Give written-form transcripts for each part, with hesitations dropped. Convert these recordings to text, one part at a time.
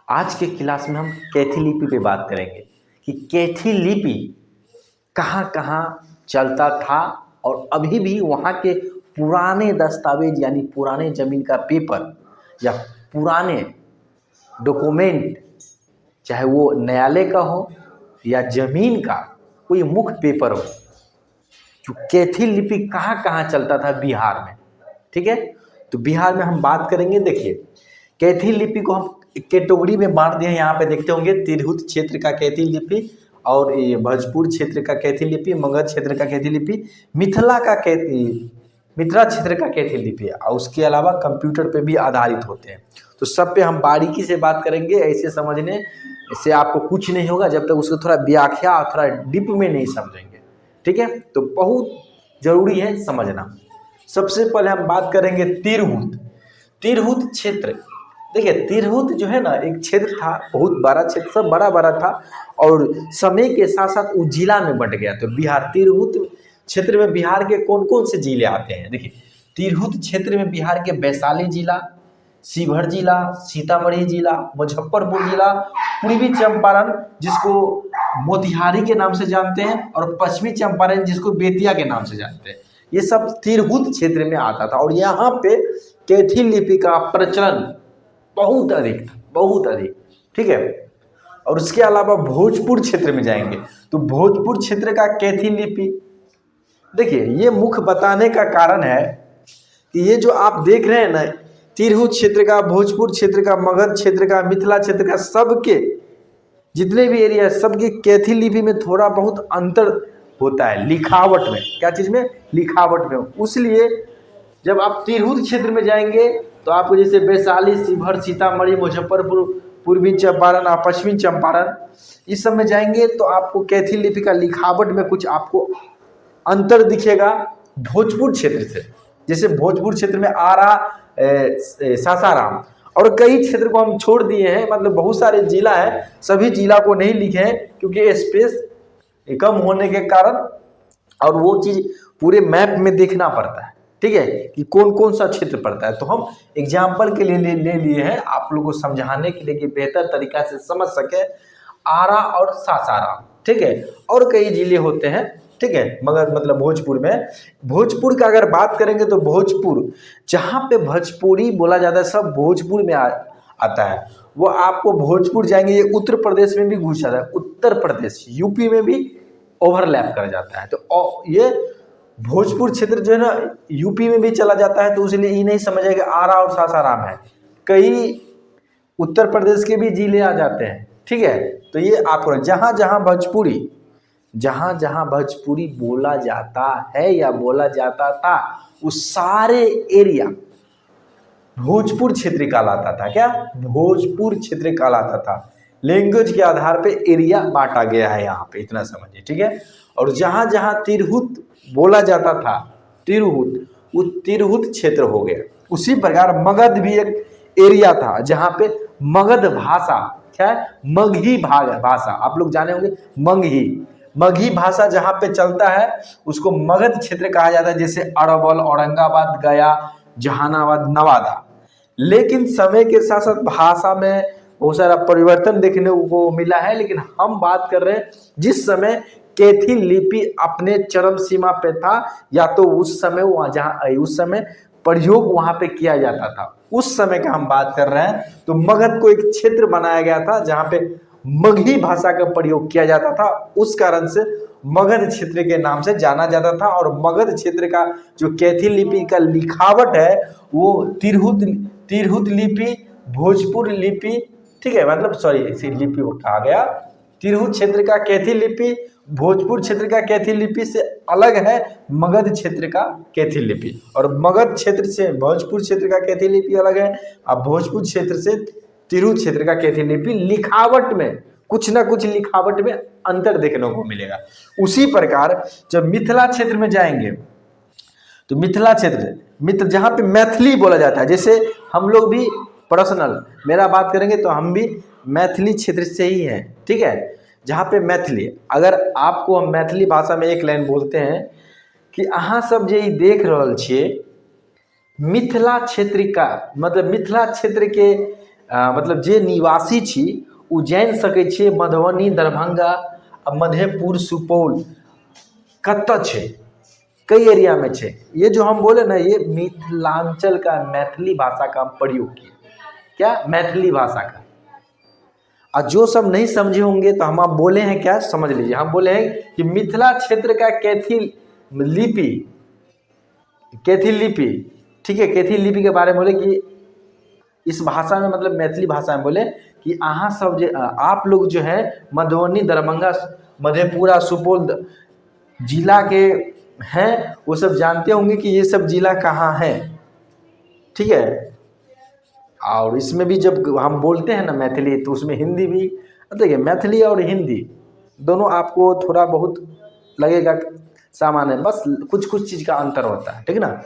आज के क्लास में हम कैथी लिपि पे बात करेंगे कि कैथी लिपि कहाँ कहाँ चलता था और अभी भी वहाँ के पुराने दस्तावेज यानी पुराने ज़मीन का पेपर या पुराने डॉक्यूमेंट, चाहे वो न्यायालय का हो या ज़मीन का कोई मुख्य पेपर हो, जो कैथी लिपि कहाँ कहाँ चलता था बिहार में। ठीक है, तो बिहार में हम बात करेंगे। देखिए, कैथी लिपि को हम कैटेगरी में बांट दिए हैं। यहाँ पे देखते होंगे तिरहुत क्षेत्र का कैथी लिपि और ये भोजपुर क्षेत्र का कैथी लिपि, मगध क्षेत्र का कैथी लिपि, मिथिला क्षेत्र का कैथी लिपि और उसके अलावा कंप्यूटर पे भी आधारित होते हैं। तो सब पे हम बारीकी से बात करेंगे। ऐसे समझने से आपको कुछ नहीं होगा जब तक उसको थोड़ा व्याख्या और थोड़ा डीप में नहीं समझेंगे। ठीक है, तो बहुत जरूरी है समझना। सबसे पहले हम बात करेंगे तिरहुत क्षेत्र। देखिए, तिरहुत जो है ना, एक क्षेत्र था, बहुत बड़ा क्षेत्र, सब बड़ा बड़ा था और समय के साथ साथ वो जिला में बंट गया। तो बिहार तिरहुत क्षेत्र में बिहार के कौन कौन से जिले आते हैं? देखिए, तिरहुत क्षेत्र में बिहार के वैशाली जिला, शिवहर जिला, सीतामढ़ी जिला, मुजफ्फरपुर जिला, पूर्वी चंपारण जिसको मोतिहारी के नाम से जानते हैं और पश्चिमी चंपारण जिसको बेतिया के नाम से जानते हैं, ये सब तिरहुत क्षेत्र में आता था। और यहाँ पे कैथी लिपि का प्रचलन बहुत अधिक था, बहुत अधिक। ठीक है, और उसके अलावा भोजपुर क्षेत्र में जाएंगे तो भोजपुर क्षेत्र का कैथी लिपि, देखिए ये मुख्य बताने का कारण है कि ये जो आप देख रहे हैं ना, तिरहुत क्षेत्र का, भोजपुर क्षेत्र का, मगध क्षेत्र का, मिथिला क्षेत्र का, सबके जितने भी एरिया सबके कैथी लिपि में थोड़ा बहुत अंतर होता है लिखावट में। क्या चीज़ में? लिखावट में। इसलिए जब आप तिरहुत क्षेत्र में जाएंगे तो आपको जैसे वैशाली, शिवहर, सीतामढ़ी, मुजफ्फरपुर, पूर्वी चंपारण और पश्चिमी चंपारण, इस सब में जाएंगे तो आपको कैथी लिपि का लिखावट में कुछ आपको अंतर दिखेगा भोजपुर क्षेत्र से। जैसे भोजपुर क्षेत्र में आरा, सासाराम और कई क्षेत्र को हम छोड़ दिए हैं, मतलब बहुत सारे जिला हैं, सभी जिला को नहीं लिखे हैं क्योंकि स्पेस कम होने के कारण और वो चीज़ पूरे मैप में देखना पड़ता है। ठीक है, कि कौन कौन सा क्षेत्र पड़ता है। तो हम एग्जाम्पल के लिए ले लिए हैं आप लोगों को समझाने के लिए कि बेहतर तरीका से समझ सके। आरा और सासाराम, ठीक है, और कई जिले होते हैं। ठीक है, मगर मतलब भोजपुर में, भोजपुर का अगर बात करेंगे तो भोजपुर जहाँ पे भोजपुरी बोला जाता है सब भोजपुर में आता है। वो आपको भोजपुर जाएंगे, ये उत्तर प्रदेश में भी घुस जाता है, उत्तर प्रदेश यूपी में भी ओवरलैप कर जाता है। तो ये भोजपुर क्षेत्र जो है ना यूपी में भी चला जाता है, तो इसलिए ये नहीं समझा कि आरा और सासाराम है, कई उत्तर प्रदेश के भी जिले आ जाते हैं। ठीक है, तो ये आपको जहाँ जहाँ भोजपुरी बोला जाता है या बोला जाता था उस सारे एरिया भोजपुर क्षेत्र कहलाता था। क्या? भोजपुर क्षेत्र कहलाता था। लैंग्वेज के आधार पे एरिया बांटा गया है यहाँ पे, इतना समझिए। ठीक है, और जहाँ जहाँ तिरहुत बोला जाता था, वो तिरहुत क्षेत्र हो गया। उसी प्रकार मगध भी एक एरिया था जहाँ पे मगध भाषा, क्या है? मगही भाषा, आप लोग जाने होंगे। मगही भाषा जहाँ पे चलता है उसको मगध क्षेत्र कहा जाता है, जैसे अरवल, औरंगाबाद, गया, जहानाबाद, नवादा। लेकिन समय के साथ साथ भाषा में बहुत सारा परिवर्तन देखने को मिला है। लेकिन हम बात कर रहे हैं जिस समय कैथी लिपि अपने चरम सीमा पे था, या तो उस समय उस समय प्रयोग वहां पे किया जाता था, उस समय का हम बात कर रहे हैं। तो मगध को एक क्षेत्र बनाया गया था जहाँ पे मगही भाषा का प्रयोग किया जाता था, उस कारण से मगध क्षेत्र के नाम से जाना जाता था। और मगध क्षेत्र का जो कैथी लिपि का लिखावट है वो तिरहुत लिपि, भोजपुर लिपि, ठीक है, मतलब सॉरी इसी लिपि को कहा गया। तिरहुत क्षेत्र का कैथी लिपि भोजपुर क्षेत्र का कैथी लिपि से अलग है मगध क्षेत्र का कैथी लिपि, और मगध क्षेत्र से भोजपुर क्षेत्र का कैथी लिपि अलग है। अब भोजपुर क्षेत्र से तिरहुत क्षेत्र का कैथी लिपि लिखावट में कुछ ना कुछ लिखावट में अंतर देखने को मिलेगा। उसी प्रकार जब मिथिला क्षेत्र में जाएंगे तो मिथिला क्षेत्र जहाँ पे मैथिली बोला जाता है, जैसे हम लोग भी पर्सनल मेरा बात करेंगे तो हम भी मैथिली क्षेत्र से ही हैं। ठीक है, जहाँ पे मैथिली, अगर आपको हम मैथिली भाषा में एक लाइन बोलते हैं कि अहाँ सब जे देख रहल छियै मिथिला क्षेत्र का, मतलब मिथिला क्षेत्र के मतलब जे निवासी छी उ जान सकै छियै मधुबनी, दरभंगा, मधेपुर, सुपौल कतऽ छै, कई एरिया में छे। ये जो हम बोले ना, ये मिथिलांचल का मैथिली भाषा का हम प्रयोग किए, क्या मैथिली भाषा का। और जो सब नहीं समझे होंगे तो हम आप बोले हैं क्या, समझ लीजिए। हम बोले हैं कि मिथिला क्षेत्र का कैथी लिपि, कैथी लिपि, ठीक है, कैथी लिपि के बारे में बोले कि इस भाषा में, मतलब मैथिली भाषा में बोले कि अहाँ सब जो आप लोग जो है मधुबनी, दरभंगा, मधेपुरा, सुपौल जिला के हैं, वो सब जानते होंगे कि ये सब जिला कहाँ है, ठीक है। और इसमें भी जब हम बोलते हैं ना मैथिली, तो उसमें हिंदी भी, देखिए मैथिली और हिंदी दोनों आपको थोड़ा बहुत लगेगा सामान्य, बस कुछ कुछ चीज़ का अंतर होता है, ठीक है ना।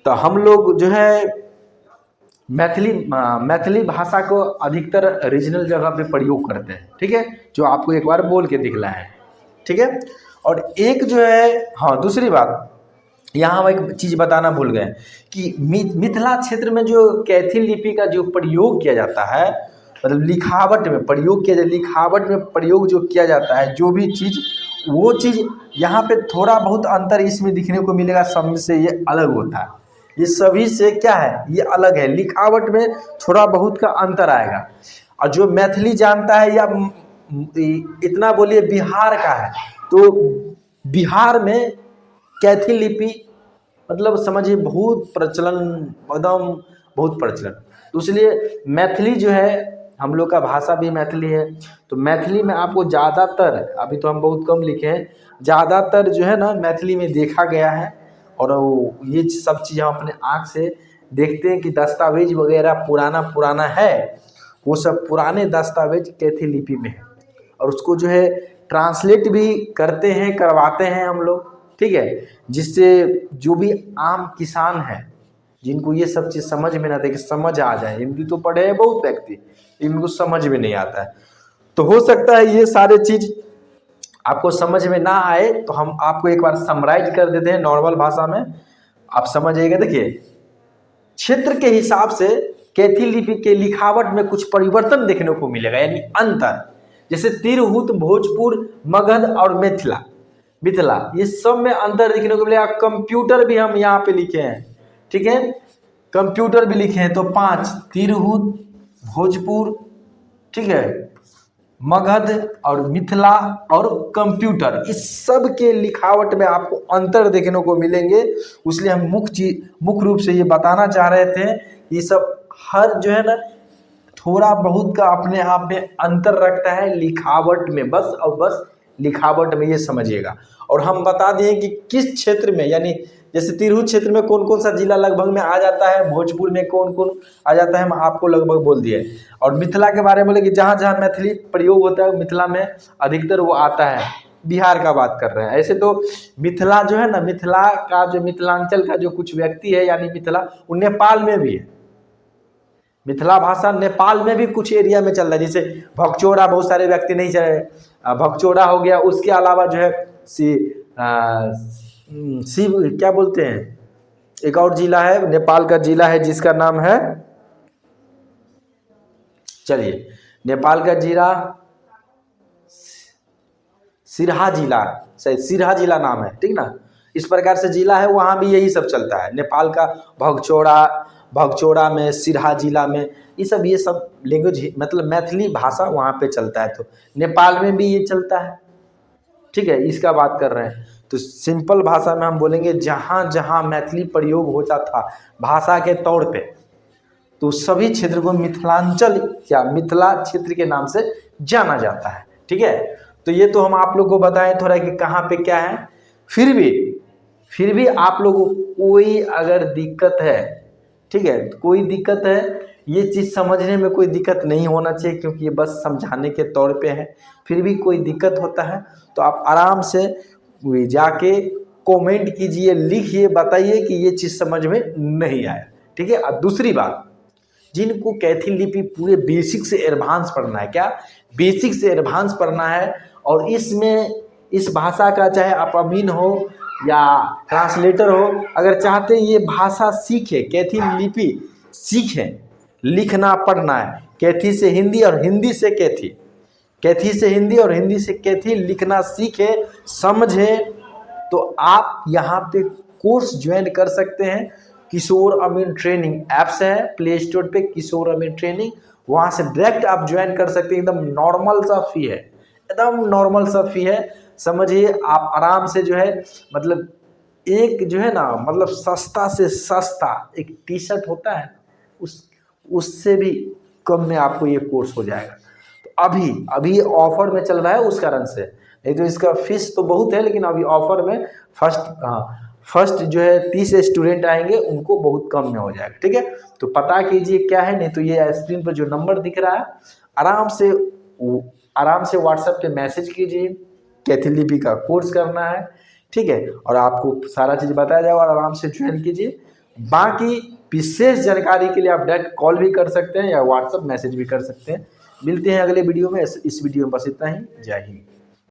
तो हम लोग जो है मैथिली भाषा को अधिकतर रीजनल जगह पे प्रयोग करते हैं, ठीक है, जो आपको एक बार बोल के दिखला है, ठीक है। और एक जो है, हाँ दूसरी बात यहाँ हम एक चीज़ बताना भूल गए कि मिथिला क्षेत्र में जो कैथी लिपि का जो प्रयोग किया जाता है, मतलब लिखावट में प्रयोग किया जाता है, लिखावट में प्रयोग जो किया जाता है, जो भी चीज़, वो चीज़ यहाँ पे थोड़ा बहुत अंतर इसमें दिखने को मिलेगा, सब से ये अलग होता है, ये सभी से क्या है, ये अलग है, लिखावट में थोड़ा बहुत का अंतर आएगा। और जो मैथिली जानता है या इतना बोलिए बिहार का है, तो बिहार में कैथी लिपि मतलब समझिए बहुत प्रचलन, एकदम बहुत प्रचलन। तो इसलिए मैथिली जो है, हम लोग का भाषा भी मैथिली है, तो मैथिली में आपको ज़्यादातर, अभी तो हम बहुत कम लिखे हैं, ज़्यादातर जो है ना मैथिली में देखा गया है। और ये सब चीज़ हम अपने आँख से देखते हैं कि दस्तावेज वगैरह पुराना है, वो सब पुराने दस्तावेज कैथी लिपि में है, और उसको जो है ट्रांसलेट भी करते हैं, करवाते हैं हम लोग, ठीक है, जिससे जो भी आम किसान है, जिनको ये सब चीज़ समझ में ना आते, कि समझ आ जाए, हिंदी तो पढ़े हैं बहुत व्यक्ति, इनको समझ में नहीं आता है, तो हो सकता है ये सारे चीज़ आपको समझ में ना आए, तो हम आपको एक बार समराइज कर देते हैं नॉर्मल भाषा में, आप समझ आइएगा। देखिए क्षेत्र के हिसाब से कैथी लिपि के लिखावट में कुछ परिवर्तन देखने को मिलेगा, यानी अंतर, जैसे तिरहुत, भोजपुर, मगध और मिथिला, ये सब में अंतर देखने को मिलेगा। कंप्यूटर भी हम यहाँ पे लिखे हैं, ठीक है, कंप्यूटर भी लिखे हैं, तो 5 तिरहुत, भोजपुर, ठीक है, मगध और मिथिला और कंप्यूटर, इस सब के लिखावट में आपको अंतर देखने को मिलेंगे। इसलिए हम मुख्य रूप से ये बताना चाह रहे थे, ये सब हर जो है ना थोड़ा बहुत का अपने आप में अंतर रखता है लिखावट में, बस और बस लिखावट में, ये समझिएगा। और हम बता दिए कि किस क्षेत्र में, यानी जैसे तिरहुत क्षेत्र में कौन कौन सा जिला लगभग में आ जाता है, भोजपुर में कौन कौन आ जाता है, हम आपको लगभग बोल दिए। और मिथिला के बारे में बोले कि जहाँ जहाँ मैथिली प्रयोग होता है मिथिला में अधिकतर वो आता है, बिहार का बात कर रहे हैं। ऐसे तो मिथिला जो है ना, मिथिला का जो मिथिलांचल का जो कुछ व्यक्ति है, यानी मिथिला, वो नेपाल में भी है, मिथिला भाषा नेपाल में भी कुछ एरिया में चल रहा है, जैसे भगचोड़ा, बहुत सारे व्यक्ति नहीं चले, भगचोड़ा हो गया, उसके अलावा जो है शिव क्या बोलते हैं, एक और जिला है, नेपाल का जिला है जिसका नाम है, चलिए नेपाल का जिला सिरहा जिला, सही सिरहा जिला नाम है, ठीक ना, इस प्रकार से जिला है, वहाँ भी यही सब चलता है। नेपाल का भगचोड़ा में, सिरहा जिला में, ये सब लैंग्वेज, मतलब मैथिली भाषा वहाँ पे चलता है, तो नेपाल में भी ये चलता है, ठीक है, इसका बात कर रहे हैं। तो सिंपल भाषा में हम बोलेंगे जहाँ जहाँ मैथिली प्रयोग होता था भाषा के तौर पे, तो सभी क्षेत्र को मिथिलांचल या मिथिला क्षेत्र के नाम से जाना जाता है, ठीक है। तो ये तो हम आप लोग को बताएं थोड़ा कि कहाँ पे क्या है। फिर भी आप लोगों को कोई अगर दिक्कत है, ठीक है, कोई दिक्कत है, ये चीज़ समझने में कोई दिक्कत नहीं होना चाहिए, क्योंकि ये बस समझाने के तौर पे है। फिर भी कोई दिक्कत होता है तो आप आराम से जाके कमेंट कीजिए, लिखिए, बताइए कि ये चीज़ समझ में नहीं आया, ठीक है। अब दूसरी बात, जिनको कैथी लिपि पूरे बेसिक से एडवांस पढ़ना है, क्या बेसिक से एडवांस पढ़ना है, और इसमें इस भाषा का चाहे आप अमीन हो या ट्रांसलेटर हो, अगर चाहते हैं ये भाषा सीखे, कैथी लिपि सीखें, लिखना पढ़ना है। कैथी से हिंदी और हिंदी से कैथी, कैथी से हिंदी और हिंदी से कैथी लिखना सीखे समझे तो आप यहाँ पे कोर्स ज्वाइन कर सकते हैं। किशोर अमीन ट्रेनिंग ऐप्स है प्ले स्टोर पे, किशोर अमीन ट्रेनिंग, वहाँ से डायरेक्ट आप ज्वाइन कर सकते हैं। एकदम नॉर्मल सा फी है, एकदम नॉर्मल सा फी है, समझिए आप आराम से जो है मतलब एक जो है ना मतलब सस्ता से सस्ता एक टी शर्ट होता है उससे भी कम में आपको ये कोर्स हो जाएगा। तो अभी ऑफर में चल रहा है उस कारण से, नहीं तो इसका फीस तो बहुत है, लेकिन अभी ऑफर में फर्स्ट जो है 30 स्टूडेंट आएंगे उनको बहुत कम में हो जाएगा। ठीक है, तो पता कीजिए क्या है, नहीं तो ये स्क्रीन पर जो नंबर दिख रहा है आराम से व्हाट्सएप पे मैसेज कीजिए, कैथी लिपि का कोर्स करना है। ठीक है, और आपको सारा चीज़ बताया जाएगा और आराम से ज्वाइन कीजिए। बाकी विशेष जानकारी के लिए आप डायरेक्ट कॉल भी कर सकते हैं या व्हाट्सएप मैसेज भी कर सकते हैं। मिलते हैं अगले वीडियो में। इस वीडियो में बस इतना ही। जय हिंद।